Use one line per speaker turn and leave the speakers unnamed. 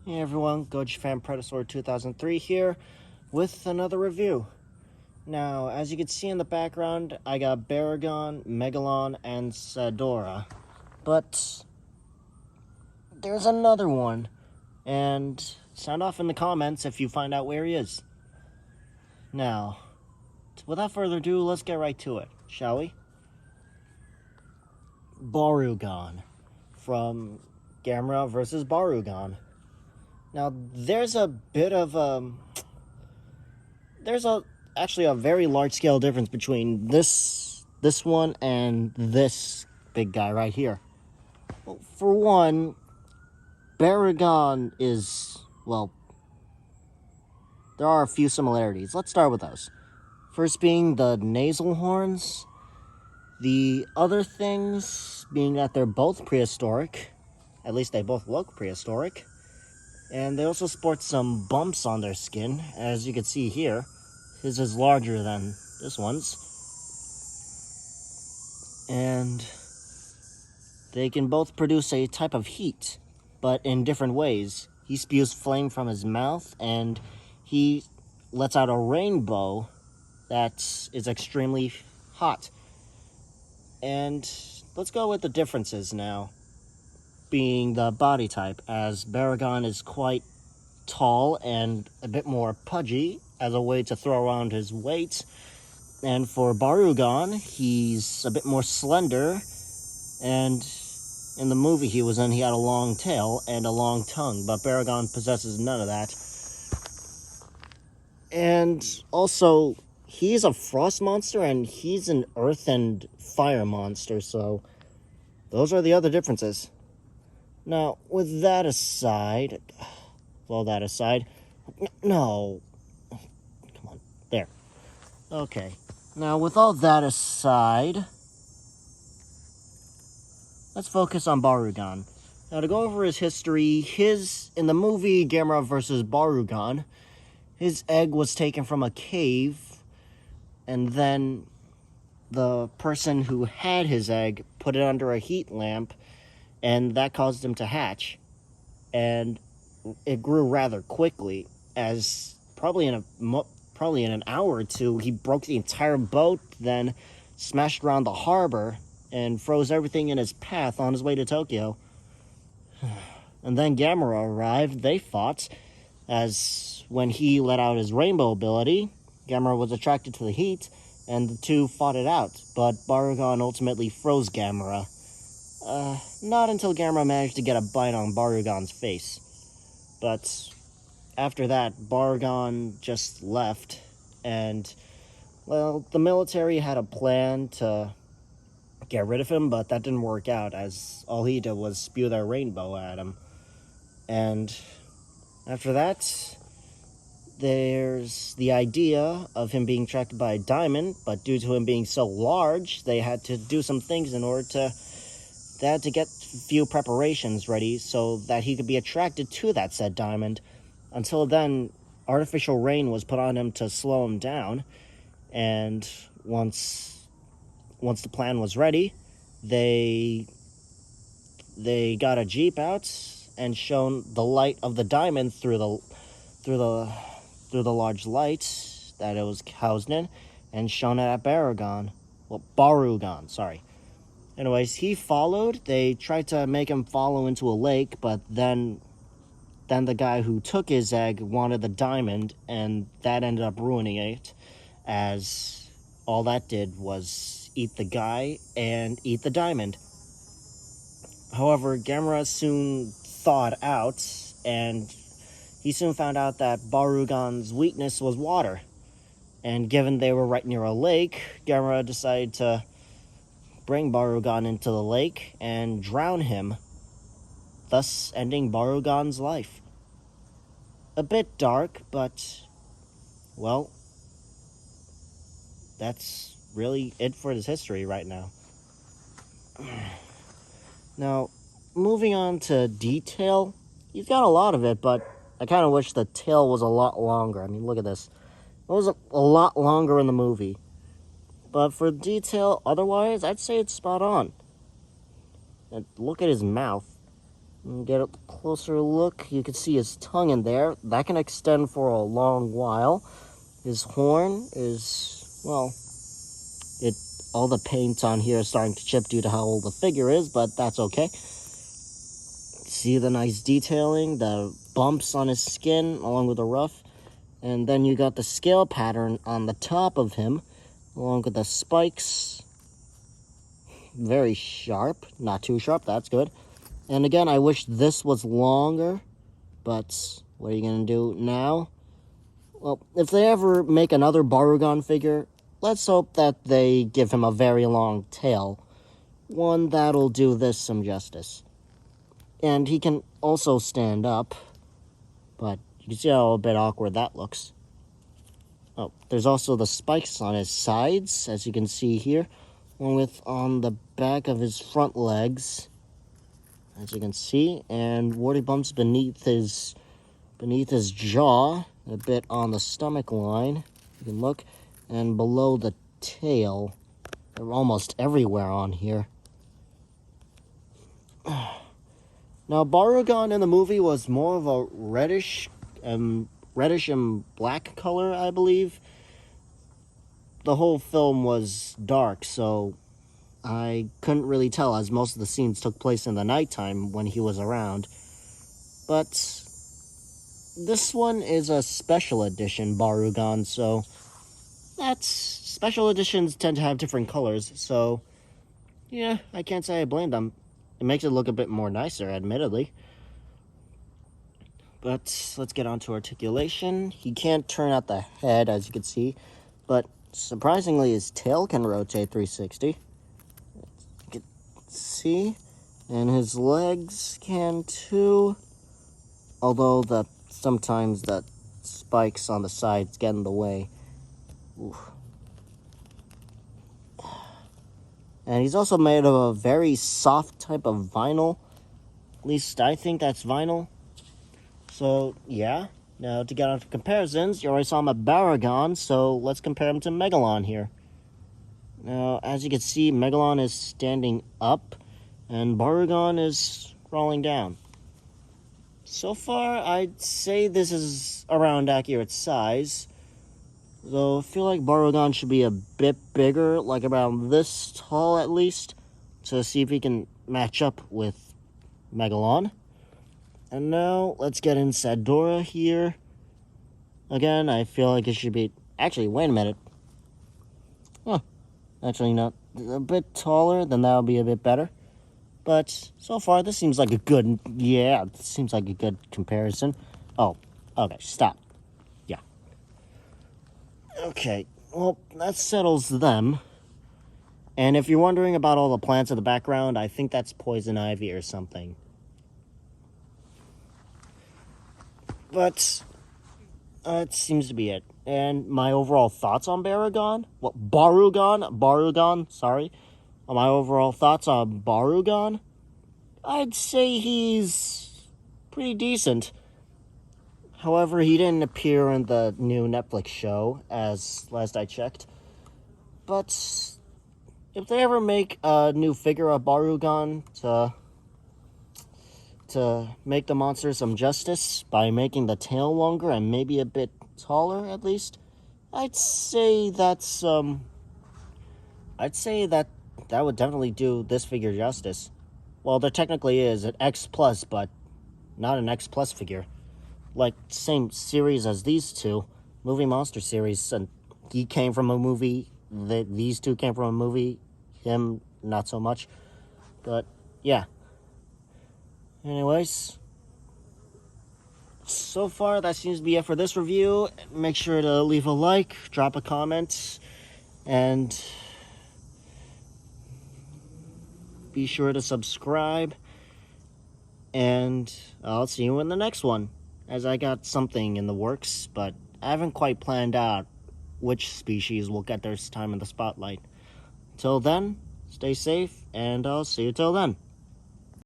Hey everyone, Goji Fan Predator 2003 here with another review. Now, as you can see in the background, I got Barugon, Megalon, and Sadora. But there's another one, and sound off in the comments if you find out where he is. Now, without further ado, let's get right to it, shall we? Barugon from Gamera vs. Barugon. Now, there's a bit of actually a very large scale difference between this one and this big guy right here. Well, for one, Barugon is, well, there are a few similarities. Let's start with those. First being the nasal horns. The other things being that they're both prehistoric. At least they both look prehistoric. And they also sport some bumps on their skin, as you can see here. His is larger than this one's. And they can both produce a type of heat, but in different ways. He spews flame from his mouth, and he lets out a rainbow that is extremely hot. And let's go with the differences now. Being the body type, as Barugon is quite tall and a bit more pudgy as a way to throw around his weight. And for Barugon, he's a bit more slender, and in the movie he was in, he had a long tail and a long tongue, but Barugon possesses none of that. And also, he's a frost monster and he's an earth and fire monster, so those are the other differences. Now, with that aside, no, come on, there. Okay, now with all that aside, let's focus on Barugon. Now, to go over his history, in the movie Gamera vs. Barugon, his egg was taken from a cave, and then the person who had his egg put it under a heat lamp, and that caused him to hatch. And it grew rather quickly, as probably in an hour or two, he broke the entire boat, then smashed around the harbor, and froze everything in his path on his way to Tokyo. And then Gamera arrived, they fought, as when he let out his rainbow ability, Gamera was attracted to the heat, and the two fought it out, but Barugon ultimately froze Gamera. Not until Gamera managed to get a bite on Barugon's face. But after that, Barugon just left, and, well, the military had a plan to get rid of him, but that didn't work out, as all he did was spew their rainbow at him. And after that, there's the idea of him being tracked by a diamond, but due to him being so large, they had to do some things in order to... They had to get a few preparations ready so that he could be attracted to that said diamond. Until then, artificial rain was put on him to slow him down. And once the plan was ready, they got a jeep out and shone the light of the diamond through the large light that it was housed in, and shone it at Barugon. Well, Barugon, sorry. Anyways, he followed. They tried to make him follow into a lake, but then the guy who took his egg wanted the diamond, and that ended up ruining it, as all that did was eat the guy and eat the diamond. However, Gamera soon thawed out, and he soon found out that Barugon's weakness was water. And given they were right near a lake, Gamera decided to bring Barugon into the lake and drown him, thus ending Barugon's life. A bit dark, but, well, that's really it for his history right now. Now, moving on to detail, he's got a lot of it, but I kind of wish the tail was a lot longer. I mean, look at this. It was a lot longer in the movie. But for detail, otherwise, I'd say it's spot on. And look at his mouth. Get a closer look. You can see his tongue in there. That can extend for a long while. His horn is, well, all the paint on here is starting to chip due to how old the figure is, but that's okay. See the nice detailing, the bumps on his skin along with the ruff. And then you got the scale pattern on the top of him, along with the spikes. Very sharp, not too sharp, that's good. And again, I wish this was longer, but what are you going to do now? Well, if they ever make another Barugon figure, let's hope that they give him a very long tail. One that'll do this some justice. And he can also stand up, but you can see how a bit awkward that looks. Oh, there's also the spikes on his sides, as you can see here, along with on the back of his front legs, as you can see, and warty bumps beneath his jaw, a bit on the stomach line. You can look, and below the tail. They're almost everywhere on here. Now, Barugon in the movie was more of a reddish and black color, I believe. The whole film was dark, so I couldn't really tell, as most of the scenes took place in the nighttime when he was around. But this one is a special edition Barugon, so special editions tend to have different colors, so yeah, I can't say I blame them. It makes it look a bit more nicer, admittedly. But let's get on to articulation. He can't turn out the head, as you can see, but surprisingly, his tail can rotate 360. You can see, and his legs can too. Although sometimes the spikes on the sides get in the way. Oof. And he's also made of a very soft type of vinyl. At least I think that's vinyl. So, yeah. Now, to get on to comparisons, you already saw him at Barugon, so let's compare him to Megalon here. Now, as you can see, Megalon is standing up, and Barugon is crawling down. So far, I'd say this is around accurate size. Though I feel like Barugon should be a bit bigger, like around this tall at least, to see if he can match up with Megalon. And now, let's get in Sadora here. Again, I feel like it should be... Actually, wait a minute. Huh. Actually, not. A bit taller, then that would be a bit better. But so far, this seems like a good... Yeah, this seems like a good comparison. Oh, okay, stop. Yeah. Okay, well, that settles them. And if you're wondering about all the plants in the background, I think that's poison ivy or something. But it seems to be it. And my overall thoughts on Barugon? Barugon, sorry. My overall thoughts on Barugon? I'd say he's pretty decent. However, he didn't appear in the new Netflix show, as last I checked. But if they ever make a new figure of Barugon to make the monster some justice by making the tail longer and maybe a bit taller at least, I'd say that would definitely do this figure justice. Well, there technically is an X plus, but not an X plus figure. Like, same series as these two, movie monster series, and he came from a movie, these two came from a movie, him not so much, but yeah. Anyways, so far that seems to be it for this review. Make sure to leave a like, drop a comment, and be sure to subscribe, and I'll see you in the next one, as I got something in the works, but I haven't quite planned out which species will get their time in the spotlight. Till then, stay safe, and I'll see you till then.